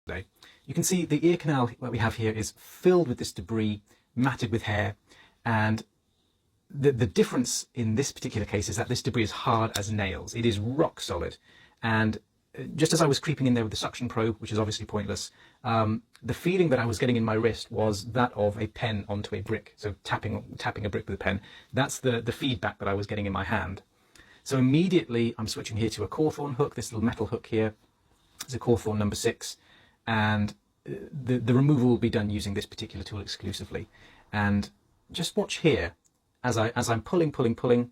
today. You can see the ear canal that we have here is filled with this debris, matted with hair, and the difference in this particular case is that this debris is hard as nails. It is rock solid, and just as I was creeping in there with the suction probe, which is obviously pointless, the feeling that I was getting in my wrist was that of a pen onto a brick. So tapping a brick with a pen. That's the feedback that I was getting in my hand. So immediately I'm switching here to a Cawthorn hook, this little metal hook here. It's a Cawthorn number 6, and the removal will be done using this particular tool exclusively. And just watch here as I'm pulling,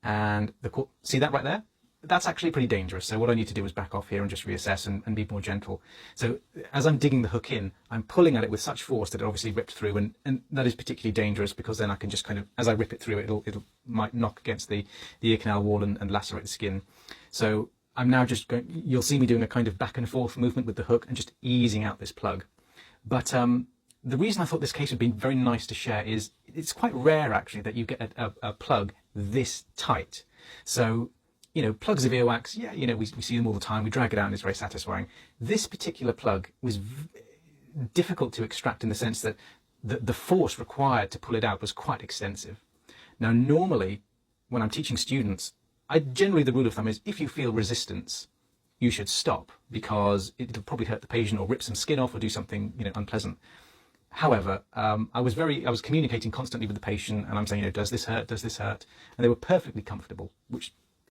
and see that right there? That's actually pretty dangerous. So what I need to do is back off here and just reassess and be more gentle. So as I'm digging the hook in, I'm pulling at it with such force that it obviously ripped through, and that is particularly dangerous because then I can just kind of, as I rip it through, it might knock against the ear canal wall and lacerate the skin. So I'm now just going, you'll see me doing a kind of back and forth movement with the hook and just easing out this plug. But the reason I thought this case would be very nice to share is it's quite rare actually that you get a plug this tight. So, you know, plugs of earwax, yeah, you know, we see them all the time. We drag it out and it's very satisfying. This particular plug was difficult to extract in the sense that the force required to pull it out was quite extensive. Now, normally, when I'm teaching students, generally the rule of thumb is if you feel resistance, you should stop because it'll probably hurt the patient or rip some skin off or do something, you know, unpleasant. However, I was communicating constantly with the patient, and I'm saying, you know, does this hurt? Does this hurt? And they were perfectly comfortable, which